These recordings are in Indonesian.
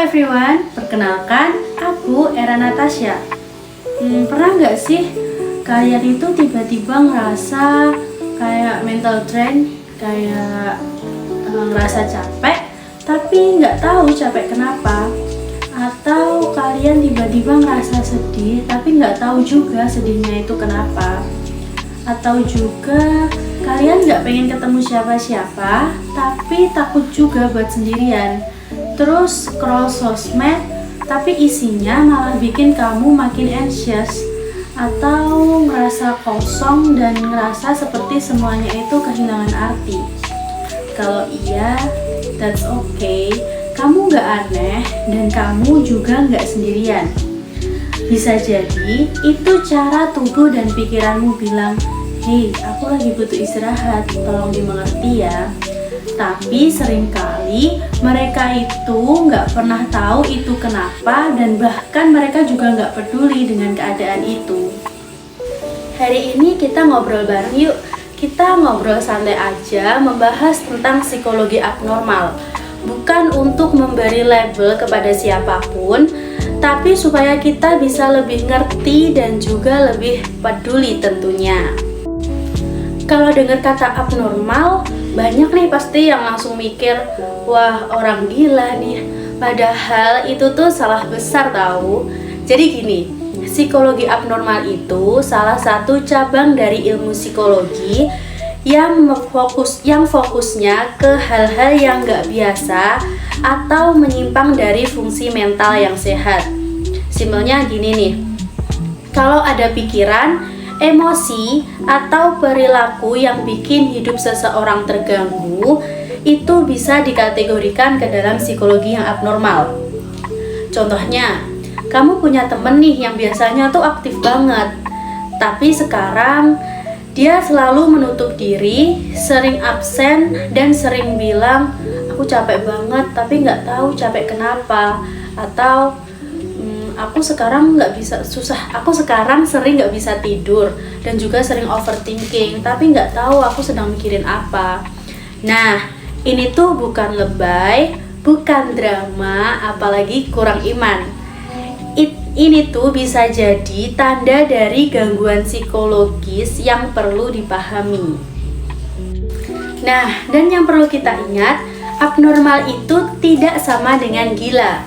everyone, perkenalkan aku Era Natasha. Pernah nggak sih kalian itu tiba-tiba ngerasa kayak mental drain, kayak ngerasa capek, tapi nggak tahu capek kenapa? Atau kalian tiba-tiba ngerasa sedih, tapi nggak tahu juga sedihnya itu kenapa? Atau juga kalian nggak pengen ketemu siapa-siapa, tapi takut juga buat sendirian. Terus scroll sosmed, tapi isinya malah bikin kamu makin anxious. Atau ngerasa kosong dan ngerasa seperti semuanya itu kehilangan arti. Kalau iya, that's okay. Kamu nggak aneh dan kamu juga nggak sendirian. Bisa jadi itu cara tubuh dan pikiranmu bilang, "Hei, aku lagi butuh istirahat, tolong dimengerti ya." Tapi seringkali mereka itu nggak pernah tahu itu kenapa, dan bahkan mereka juga nggak peduli dengan keadaan itu. Hari ini kita ngobrol bareng yuk. Kita ngobrol santai aja, membahas tentang psikologi abnormal. Bukan untuk memberi label kepada siapapun, tapi supaya kita bisa lebih ngerti dan juga lebih peduli tentunya. Kalau dengar kata abnormal, banyak nih pasti yang langsung mikir, wah orang gila nih. Padahal itu tuh salah besar tahu. Jadi gini, psikologi abnormal itu salah satu cabang dari ilmu psikologi yang fokusnya ke hal-hal yang nggak biasa atau menyimpang dari fungsi mental yang sehat. Simpelnya gini nih, kalau ada pikiran, emosi, atau perilaku yang bikin hidup seseorang terganggu, itu bisa dikategorikan ke dalam psikologi yang abnormal. Contohnya, kamu punya temen nih yang biasanya tuh aktif banget, tapi sekarang dia selalu menutup diri, sering absen, dan sering bilang, "Aku capek banget, tapi nggak tahu capek kenapa." Atau aku sekarang sering nggak bisa tidur dan juga sering overthinking, tapi nggak tahu aku sedang mikirin apa. Nah, ini tuh bukan lebay, bukan drama, apalagi kurang iman. Ini tuh bisa jadi tanda dari gangguan psikologis yang perlu dipahami. Nah, dan yang perlu kita ingat, abnormal itu tidak sama dengan gila.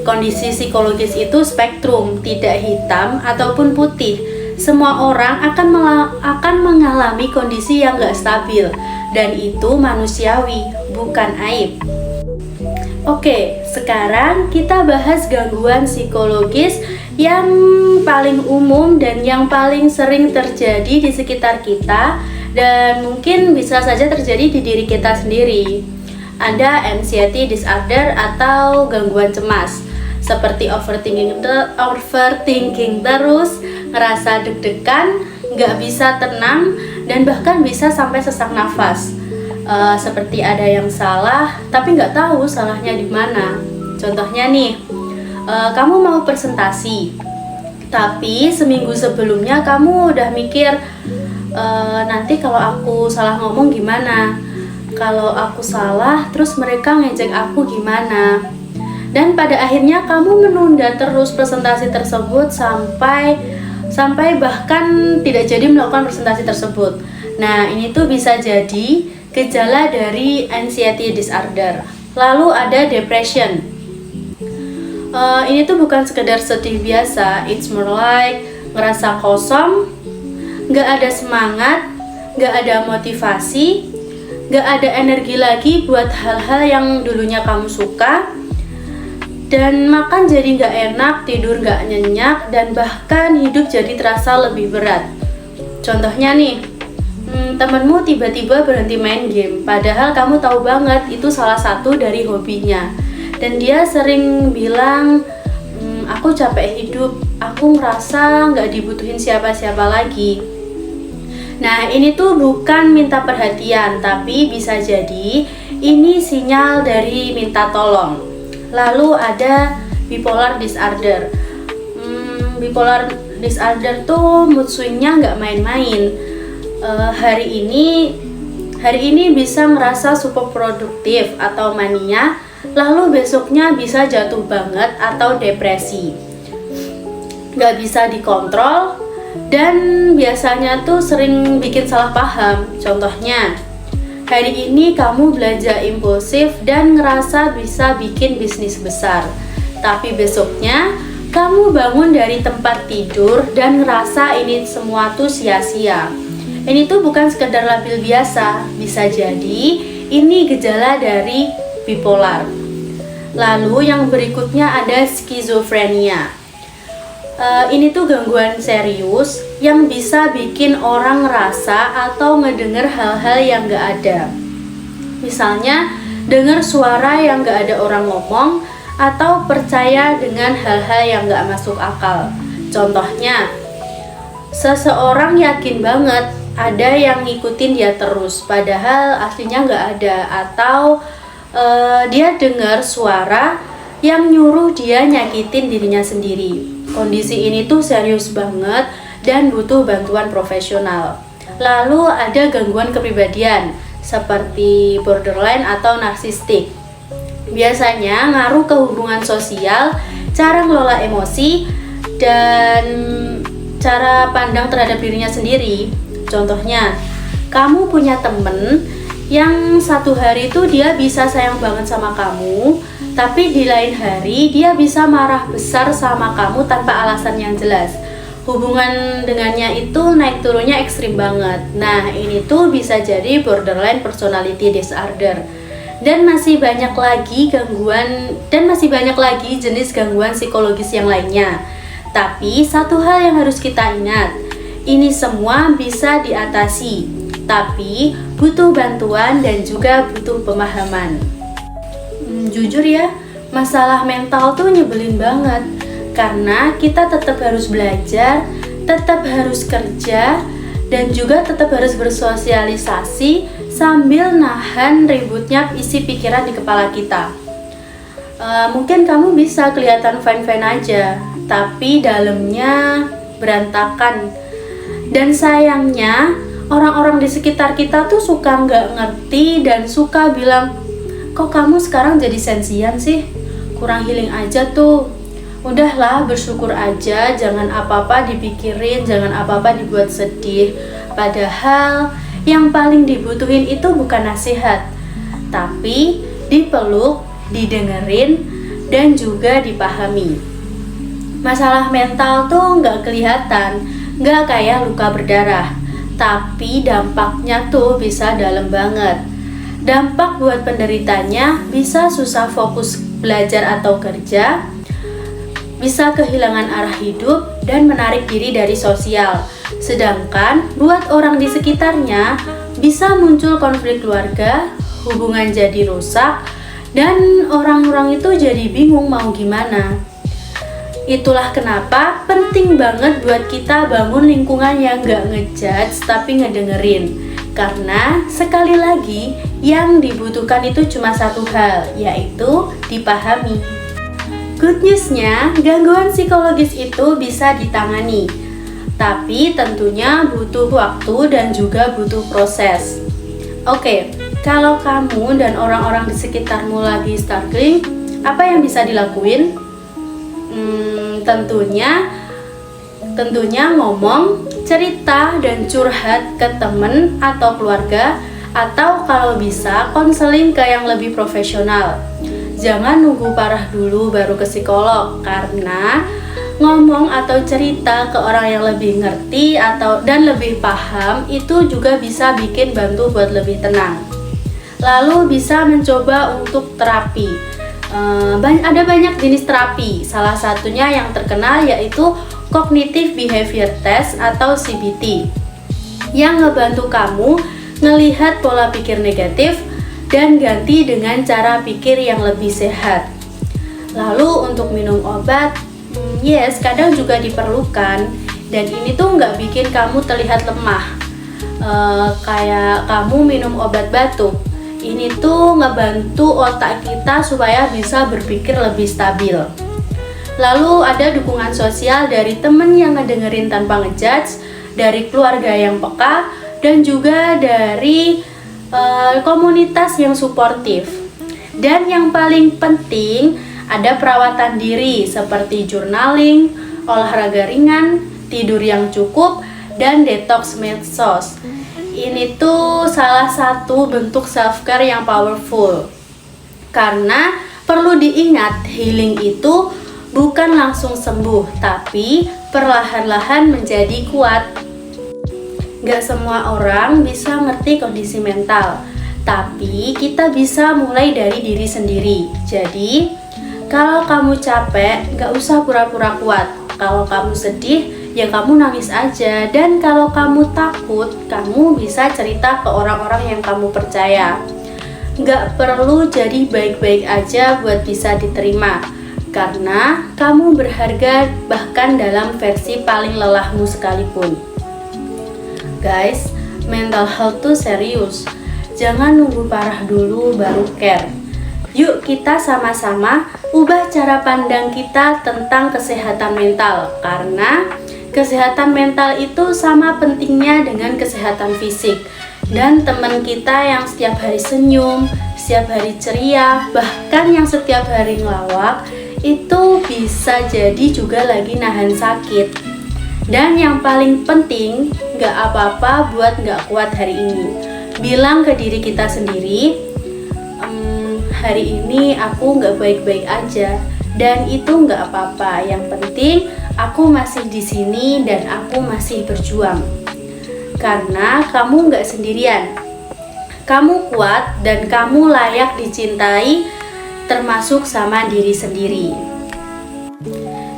Kondisi psikologis itu spektrum, tidak hitam ataupun putih. Semua orang akan mengalami kondisi yang gak stabil, dan itu manusiawi, bukan aib. Oke, sekarang kita bahas gangguan psikologis yang paling umum dan yang paling sering terjadi di sekitar kita, dan mungkin bisa saja terjadi di diri kita sendiri. Ada anxiety disorder atau gangguan cemas, seperti overthinking terus, ngerasa deg-degan, nggak bisa tenang, dan bahkan bisa sampai sesak nafas. Seperti ada yang salah, tapi nggak tahu salahnya di mana. Contohnya nih, kamu mau presentasi, tapi seminggu sebelumnya kamu udah mikir, nanti kalau aku salah ngomong gimana? Kalau aku salah, terus mereka ngejek aku gimana? Dan pada akhirnya kamu menunda terus presentasi tersebut sampai bahkan tidak jadi melakukan presentasi tersebut. Nah, ini tuh bisa jadi gejala dari anxiety disorder. Lalu ada depression. Ini tuh bukan sekedar sedih biasa, it's more like ngerasa kosong, gak ada semangat, gak ada motivasi, gak ada energi lagi buat hal-hal yang dulunya kamu suka, dan makan jadi gak enak, tidur gak nyenyak, dan bahkan hidup jadi terasa lebih berat. Contohnya nih, temenmu tiba-tiba berhenti main game, padahal kamu tahu banget itu salah satu dari hobinya. Dan dia sering bilang, aku capek hidup, aku ngerasa gak dibutuhin siapa-siapa lagi. Nah, ini tuh bukan minta perhatian, tapi bisa jadi ini sinyal dari minta tolong. Lalu ada bipolar disorder. Bipolar disorder tuh mood swingnya nggak main-main. Hari ini bisa ngerasa super produktif atau mania, lalu besoknya bisa jatuh banget atau depresi. Gak bisa dikontrol dan biasanya tuh sering bikin salah paham. Contohnya, hari ini kamu belanja impulsif dan ngerasa bisa bikin bisnis besar, tapi besoknya kamu bangun dari tempat tidur dan ngerasa ini semua tuh sia-sia. Ini tuh bukan sekedar labil biasa, bisa jadi ini gejala dari bipolar. Lalu yang berikutnya ada skizofrenia. Ini tuh gangguan serius yang bisa bikin orang ngerasa atau ngedenger hal-hal yang gak ada. Misalnya, denger suara yang gak ada orang ngomong atau percaya dengan hal-hal yang gak masuk akal. Contohnya, seseorang yakin banget ada yang ngikutin dia terus, padahal aslinya nggak ada. Atau dia dengar suara yang nyuruh dia nyakitin dirinya sendiri. Kondisi ini tuh serius banget dan butuh bantuan profesional. Lalu ada gangguan kepribadian seperti borderline atau narsistik. Biasanya ngaruh ke hubungan sosial, cara ngelola emosi, dan cara pandang terhadap dirinya sendiri. Contohnya, kamu punya temen yang satu hari itu dia bisa sayang banget sama kamu, tapi di lain hari dia bisa marah besar sama kamu tanpa alasan yang jelas. Hubungan dengannya itu naik turunnya ekstrim banget. Nah, ini tuh bisa jadi borderline personality disorder. Dan masih banyak lagi jenis gangguan psikologis yang lainnya. Tapi satu hal yang harus kita ingat, ini semua bisa diatasi, tapi butuh bantuan dan juga butuh pemahaman. Jujur ya, masalah mental tuh nyebelin banget, karena kita tetap harus belajar, tetap harus kerja, dan juga tetap harus bersosialisasi sambil nahan ributnya isi pikiran di kepala kita. Mungkin kamu bisa kelihatan fine-fine aja, tapi dalamnya berantakan. Dan sayangnya, orang-orang di sekitar kita tuh suka nggak ngerti dan suka bilang, kok kamu sekarang jadi sensian sih? Kurang healing aja tuh. Udahlah, bersyukur aja, jangan apa-apa dipikirin, jangan apa-apa dibuat sedih. Padahal yang paling dibutuhin itu bukan nasihat, tapi dipeluk, didengerin, dan juga dipahami. Masalah mental tuh nggak kelihatan, nggak kayak luka berdarah, tapi dampaknya tuh bisa dalam banget. Dampak buat penderitanya bisa susah fokus belajar atau kerja, bisa kehilangan arah hidup dan menarik diri dari sosial. Sedangkan buat orang di sekitarnya bisa muncul konflik keluarga, hubungan jadi rusak, dan orang-orang itu jadi bingung mau gimana. Itulah kenapa penting banget buat kita bangun lingkungan yang gak ngejudge tapi ngedengerin. Karena sekali lagi yang dibutuhkan itu cuma satu hal, yaitu dipahami. Good news-nya, gangguan psikologis itu bisa ditangani, tapi tentunya butuh waktu dan juga butuh proses. Oke, kalau kamu dan orang-orang di sekitarmu lagi struggling, apa yang bisa dilakuin? Tentunya ngomong, cerita, dan curhat ke temen atau keluarga, atau kalau bisa konseling ke yang lebih profesional. Jangan nunggu parah dulu baru ke psikolog, karena ngomong atau cerita ke orang yang lebih ngerti dan lebih paham itu juga bisa bikin bantu buat lebih tenang. Lalu bisa mencoba untuk terapi. Ada banyak jenis terapi, salah satunya yang terkenal yaitu Cognitive Behavior Test atau CBT, yang ngebantu kamu ngelihat pola pikir negatif dan ganti dengan cara pikir yang lebih sehat. Lalu untuk minum obat, yes, kadang juga diperlukan, dan ini tuh nggak bikin kamu terlihat lemah, kayak kamu minum obat batuk. Ini tuh ngebantu otak kita supaya bisa berpikir lebih stabil. Lalu ada dukungan sosial dari temen yang ngedengerin tanpa ngejudge, dari keluarga yang peka, dan juga dari komunitas yang suportif. Dan yang paling penting, ada perawatan diri seperti journaling, olahraga ringan, tidur yang cukup, dan detox medsos. Ini tuh salah satu bentuk self-care yang powerful. Karena perlu diingat, healing itu bukan langsung sembuh, tapi perlahan-lahan menjadi kuat. Gak semua orang bisa ngerti kondisi mental, tapi kita bisa mulai dari diri sendiri. Jadi, kalau kamu capek, gak usah pura-pura kuat. Kalau kamu sedih, ya kamu nangis aja. Dan kalau kamu takut, kamu bisa cerita ke orang-orang yang kamu percaya. Gak perlu jadi baik-baik aja buat bisa diterima, karena kamu berharga bahkan dalam versi paling lelahmu sekalipun. Guys, mental health tuh serius. Jangan nunggu parah dulu baru care. Yuk kita sama-sama ubah cara pandang kita tentang kesehatan mental, karena kesehatan mental itu sama pentingnya dengan kesehatan fisik. Dan teman kita yang setiap hari senyum, setiap hari ceria, bahkan yang setiap hari ngelawak, itu bisa jadi juga lagi nahan sakit. Dan yang paling penting, gak apa-apa buat gak kuat hari ini. Bilang ke diri kita sendiri, hari ini aku gak baik-baik aja, dan itu gak apa-apa. Yang penting aku masih di sini dan aku masih berjuang. Karena kamu gak sendirian. Kamu kuat dan kamu layak dicintai, termasuk sama diri sendiri.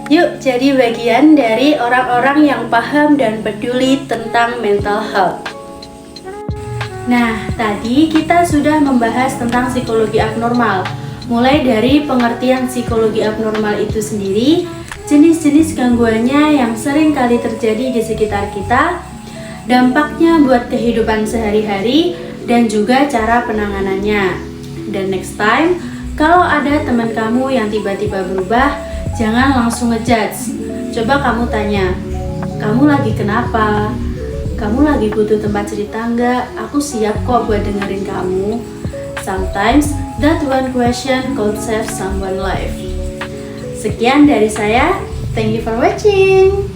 Yuk jadi bagian dari orang-orang yang paham dan peduli tentang mental health. Nah, tadi kita sudah membahas tentang psikologi abnormal. Mulai dari pengertian psikologi abnormal itu sendiri, jenis-jenis gangguannya yang sering kali terjadi di sekitar kita, dampaknya buat kehidupan sehari-hari, dan juga cara penanganannya. Dan next time, kalau ada teman kamu yang tiba-tiba berubah, jangan langsung ngejudge. Coba kamu tanya, kamu lagi kenapa? Kamu lagi butuh tempat cerita nggak? Aku siap kok buat dengerin kamu. Sometimes, that one question could save someone's life. Sekian dari saya. Thank you for watching.